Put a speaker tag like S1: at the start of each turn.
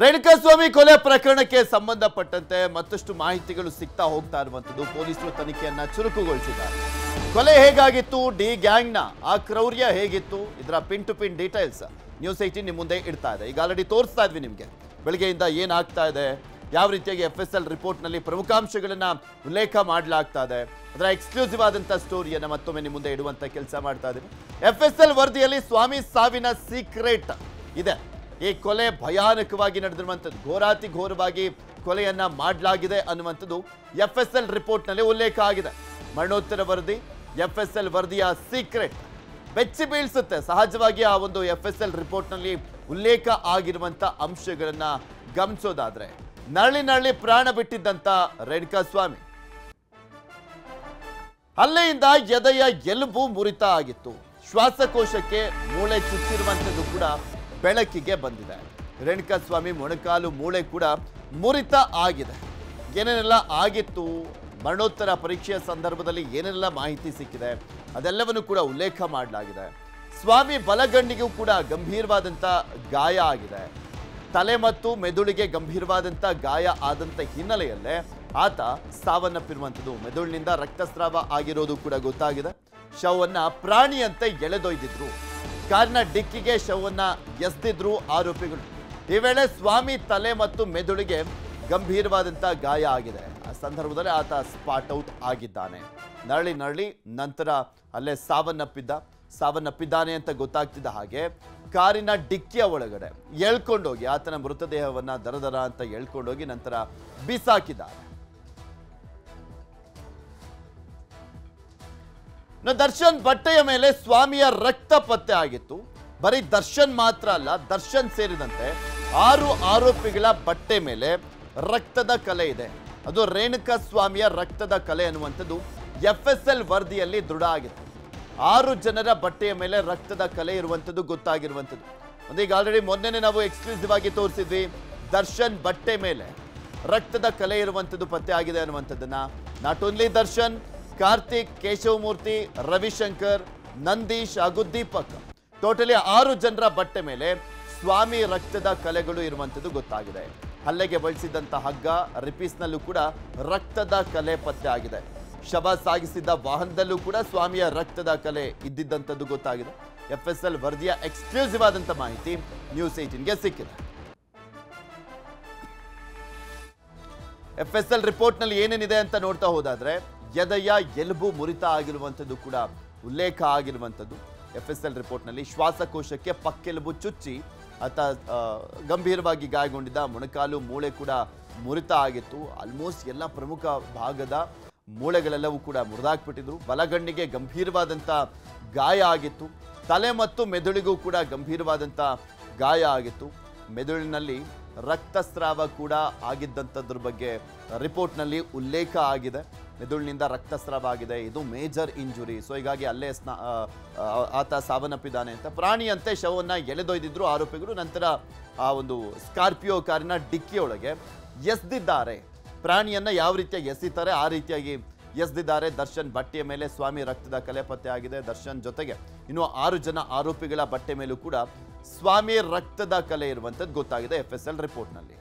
S1: ರೇಣುಕಾಸ್ವಾಮಿ ಕೊಲೆ ಪ್ರಕರಣಕ್ಕೆ ಸಂಬಂಧಪಟ್ಟಂತೆ ಮತ್ತಷ್ಟು ಮಾಹಿತಿಗಳು ಸಿಗ್ತಾ ಹೋಗ್ತಾ ಇರುವಂತದ್ದು ಪೊಲೀಸರು ತನಿಖೆಯನ್ನ ಚುರುಕುಗೊಳಿಸಿದ್ದಾರೆ. ಕೊಲೆ ಹೇಗಾಗಿತ್ತು, ಡಿ ಗ್ಯಾಂಗ್ನ ಆ ಕ್ರೌರ್ಯ ಹೇಗಿತ್ತು, ಇದರ pin to pin details news 18 ನಿಮ್ಮ ಮುಂದೆ ಇಡ್ತಾ ಇದೆ. ಈಗ ಆಲ್ರೆಡಿ ತೋರಿಸ್ತಾ ಇದ್ವಿ ನಿಮಗೆ ಬೆಳಗ್ಗೆಯಿಂದ ಏನಾಗ್ತಾ ಇದೆ, ಯಾವ ರೀತಿಯಾಗಿ FSL ರಿಪೋರ್ಟ್ನಲ್ಲಿ ಪ್ರಮುಖಾಂಶಗಳನ್ನ ಉಲ್ಲೇಖ ಮಾಡಲಾಗ್ತಾ ಇದೆ, ಅದರ ಎಕ್ಸ್ಕ್ಲೂಸಿವ್ ಆದಂಥ ಸ್ಟೋರಿಯನ್ನು ಮತ್ತೊಮ್ಮೆ ನಿಮ್ಮ ಮುಂದೆ ಇಡುವಂಥ ಕೆಲಸ ಮಾಡ್ತಾ ಇದ್ದೀವಿ. FSL ವರದಿಯಲ್ಲಿ ಸ್ವಾಮಿ ಸಾವಿನ ಸೀಕ್ರೆಟ್ ಇದೆ. ಈ ಕೊಲೆ ಭಯಾನಕವಾಗಿ ನಡೆದಿರುವಂಥದ್ದು, ಘೋರಾತಿ ಘೋರವಾಗಿ ಕೊಲೆಯನ್ನ ಮಾಡಲಾಗಿದೆ ಅನ್ನುವಂಥದ್ದು FSL ರಿಪೋರ್ಟ್ನಲ್ಲಿ ಉಲ್ಲೇಖ ಆಗಿದೆ. ಮರಣೋತ್ತರ ವರದಿ FSL ವರದಿಯ ಸೀಕ್ರೆಟ್ ಬೆಚ್ಚಿ ಬೀಳಿಸುತ್ತೆ. ಸಹಜವಾಗಿ ಆ ಒಂದು FSL ರಿಪೋರ್ಟ್ನಲ್ಲಿ ಉಲ್ಲೇಖ ಆಗಿರುವಂಥ ಅಂಶಗಳನ್ನ ಗಮನಿಸೋದಾದ್ರೆ, ನರಳಿ ಪ್ರಾಣ ಬಿಟ್ಟಿದ್ದಂಥ ರೇಣುಕಾಸ್ವಾಮಿ ಹಲ್ಲೆಯಿಂದ ಎದೆಯ ಎಲುಬು ಮುರಿತ ಆಗಿತ್ತು. ಶ್ವಾಸಕೋಶಕ್ಕೆ ಮೂಳೆ ಚುಚ್ಚಿರುವಂಥದ್ದು ಕೂಡ ಬೆಳಕಿಗೆ ಬಂದಿದೆ. ರೇಣುಕಾಸ್ವಾಮಿ ಮೊಣಕಾಲು ಮೂಳೆ ಕೂಡ ಮುರಿತ ಆಗಿದೆ. ಏನೇನೆಲ್ಲ ಆಗಿತ್ತು, ಮರಣೋತ್ತರ ಪರೀಕ್ಷೆಯ ಸಂದರ್ಭದಲ್ಲಿ ಏನೆಲ್ಲ ಮಾಹಿತಿ ಸಿಕ್ಕಿದೆ ಅದೆಲ್ಲವನ್ನು ಕೂಡ ಉಲ್ಲೇಖ ಮಾಡಲಾಗಿದೆ. ಸ್ವಾಮಿ ಬಲಗಣ್ಣಿಗೂ ಕೂಡ ಗಂಭೀರವಾದಂಥ ಗಾಯ ಆಗಿದೆ. ತಲೆ ಮತ್ತು ಮೆದುಳಿಗೆ ಗಂಭೀರವಾದಂಥ ಗಾಯ ಆದಂಥ ಹಿನ್ನೆಲೆಯಲ್ಲೇ ಆತ ಸಾವನ್ನಪ್ಪಿರುವಂಥದ್ದು. ಮೆದುಳಿನಿಂದ ರಕ್ತಸ್ರಾವ ಆಗಿರೋದು ಕೂಡ ಗೊತ್ತಾಗಿದೆ. ಶವವನ್ನ ಪ್ರಾಣಿಯಂತೆ ಎಳೆದೊಯ್ದಿದ್ರು. ಕಾರಿನ ಡಿಕ್ಕಿಗೆ ಶವವನ್ನ ಎಸ್ದಿದ್ರು ಆರೋಪಿಗಳು. ಈ ವೇಳೆ ಸ್ವಾಮಿ ತಲೆ ಮತ್ತು ಮೆದುಳಿಗೆ ಗಂಭೀರವಾದಂಥ ಗಾಯ ಆಗಿದೆ. ಆ ಸಂದರ್ಭದಲ್ಲಿ ಆತ ಸ್ಪಾಟ್ ಔಟ್ ಆಗಿದ್ದಾನೆ. ನರಳಿ ನಂತರ ಅಲ್ಲೇ ಸಾವನ್ನಪ್ಪಿದ್ದಾನೆ ಅಂತ ಗೊತ್ತಾಗ್ತಿದ್ದ ಹಾಗೆ ಕಾರಿನ ಡಿಕ್ಕಿಯ ಒಳಗಡೆ ಎಳ್ಕೊಂಡೋಗಿ ಆತನ ಮೃತದೇಹವನ್ನ ದರ ಅಂತ ಎಳ್ಕೊಂಡೋಗಿ ನಂತರ ಬಿಸಾಕಿದ್ದಾರೆ. ದರ್ಶನ್ ಬಟ್ಟೆಯ ಮೇಲೆ ಸ್ವಾಮಿಯ ರಕ್ತ ಪತ್ತೆ ಆಗಿತ್ತು. ಬರೀ ದರ್ಶನ್ ಮಾತ್ರ ಅಲ್ಲ, ದರ್ಶನ್ ಸೇರಿದಂತೆ 6 ಆರೋಪಿಗಳ ಬಟ್ಟೆ ಮೇಲೆ ರಕ್ತದ ಕಲೆ ಇದೆ. ಅದು ರೇಣುಕಾಸ್ವಾಮಿಯ ರಕ್ತದ ಕಲೆ ಅನ್ನುವಂಥದ್ದು FSL ವರದಿಯಲ್ಲಿ ದೃಢ ಆಗಿದೆ. 6 ಜನರ ಬಟ್ಟೆಯ ಮೇಲೆ ರಕ್ತದ ಕಲೆ ಇರುವಂಥದ್ದು ಗೊತ್ತಾಗಿರುವಂಥದ್ದು. ಒಂದೀಗ ಆಲ್ರೆಡಿ ಮೊನ್ನೆ ನಾವು ಎಕ್ಸ್ಕ್ಲೂಸಿವ್ ಆಗಿ ತೋರಿಸಿದ್ವಿ. ದರ್ಶನ್ ಬಟ್ಟೆ ಮೇಲೆ ರಕ್ತದ ಕಲೆ ಇರುವಂಥದ್ದು ಪತ್ತೆ ಆಗಿದೆ ಅನ್ನುವಂಥದ್ದನ್ನ. ನಾಟ್ ಓನ್ಲಿ ದರ್ಶನ್, ಕಾರ್ತಿಕ್, ಕೇಶವಮೂರ್ತಿ, ರವಿಶಂಕರ್, ನಂದೀಶ್ ಹಾಗೂ ದೀಪಕ್, ಟೋಟಲಿ 6 ಜನರ ಬಟ್ಟೆ ಮೇಲೆ ಸ್ವಾಮಿ ರಕ್ತದ ಕಲೆಗಳು ಇರುವಂಥದ್ದು ಗೊತ್ತಾಗಿದೆ. ಹಲ್ಲೆಗೆ ಬಳಸಿದಂಥ ಹಗ್ಗ, ರಿಪೀಸ್ನಲ್ಲೂ ಕೂಡ ರಕ್ತದ ಕಲೆ ಪತ್ತೆ ಆಗಿದೆ. ಶವ ಸಾಗಿಸಿದ್ದ ವಾಹನದಲ್ಲೂ ಕೂಡ ಸ್ವಾಮಿಯ ರಕ್ತದ ಕಲೆ ಇದ್ದಿದ್ದಂಥದ್ದು ಗೊತ್ತಾಗಿದೆ. FSL ವರದಿಯ ಎಕ್ಸ್ಕ್ಲೂಸಿವ್ ಆದಂಥ ಮಾಹಿತಿ ನ್ಯೂಸ್ 18ಗೆ ಸಿಕ್ಕಿದೆ. FSL ರಿಪೋರ್ಟ್ನಲ್ಲಿ ಏನೇನಿದೆ ಅಂತ ನೋಡ್ತಾ ಹೋದಾದ್ರೆ, ಎದೆಯ ಎಲುಬು ಮುರಿತ ಆಗಿರುವಂಥದ್ದು ಕೂಡ ಉಲ್ಲೇಖ ಆಗಿರುವಂಥದ್ದು. FSL ರಿಪೋರ್ಟ್ನಲ್ಲಿ ಶ್ವಾಸಕೋಶಕ್ಕೆ ಪಕ್ಕೆಲುಬು ಚುಚ್ಚಿ ಆತ ಗಂಭೀರವಾಗಿ ಗಾಯಗೊಂಡಿದ್ದ. ಮೊಣಕಾಲು ಮೂಳೆ ಕೂಡ ಮುರಿತ ಆಗಿತ್ತು. ಆಲ್ಮೋಸ್ಟ್ ಎಲ್ಲ ಪ್ರಮುಖ ಭಾಗದ ಮೂಳೆಗಳೆಲ್ಲವೂ ಕೂಡ ಮುರಿದಾಕ್ಬಿಟ್ಟಿದ್ರು. ಬಲಗಣ್ಣಿಗೆ ಗಂಭೀರವಾದಂಥ ಗಾಯ ಆಗಿತ್ತು. ತಲೆ ಮತ್ತು ಮೆದುಳಿಗೂ ಕೂಡ ಗಂಭೀರವಾದಂಥ ಗಾಯ ಆಗಿತ್ತು. ಮೆದುಳಿನಲ್ಲಿ ರಕ್ತಸ್ರಾವ ಕೂಡ ಆಗಿದ್ದಂಥದ್ರ ಬಗ್ಗೆ ರಿಪೋರ್ಟ್ನಲ್ಲಿ ಉಲ್ಲೇಖ ಆಗಿದೆ. ಮೆದುಳಿನಿಂದ ರಕ್ತಸ್ರಾವ ಆಗಿದೆ, ಇದು ಮೇಜರ್ ಇಂಜುರಿ. ಸೊ ಹೀಗಾಗಿ ಅಲ್ಲೇ ಆತ ಸಾವನ್ನಪ್ಪಿದ್ದಾನೆ ಅಂತ. ಪ್ರಾಣಿಯಂತೆ ಶವವನ್ನು ಎಳೆದೊಯ್ದಿದ್ರು ಆರೋಪಿಗಳು. ನಂತರ ಆ ಒಂದು ಸ್ಕಾರ್ಪಿಯೋ ಕಾರಿನ ಡಿಕ್ಕಿಯೊಳಗೆ ಎಸ್ದಿದ್ದಾರೆ. ಪ್ರಾಣಿಯನ್ನ ಯಾವ ರೀತಿಯಾಗಿ ಎಸಿತಾರೆ ಆ ರೀತಿಯಾಗಿ ಎಸ್ದಿದ್ದಾರೆ. ದರ್ಶನ್ ಬಟ್ಟೆಯ ಮೇಲೆ ಸ್ವಾಮಿ ರಕ್ತದ ಕಲೆ ಪತ್ತೆ ಆಗಿದೆ. ದರ್ಶನ್ ಜೊತೆಗೆ ಇನ್ನು 6 ಜನ ಆರೋಪಿಗಳ ಬಟ್ಟೆ ಮೇಲೂ ಕೂಡ ಸ್ವಾಮಿ ರಕ್ತದ ಕಲೆ ಇರುವಂಥದ್ದು ಗೊತ್ತಾಗಿದೆ FSL ರಿಪೋರ್ಟ್ನಲ್ಲಿ.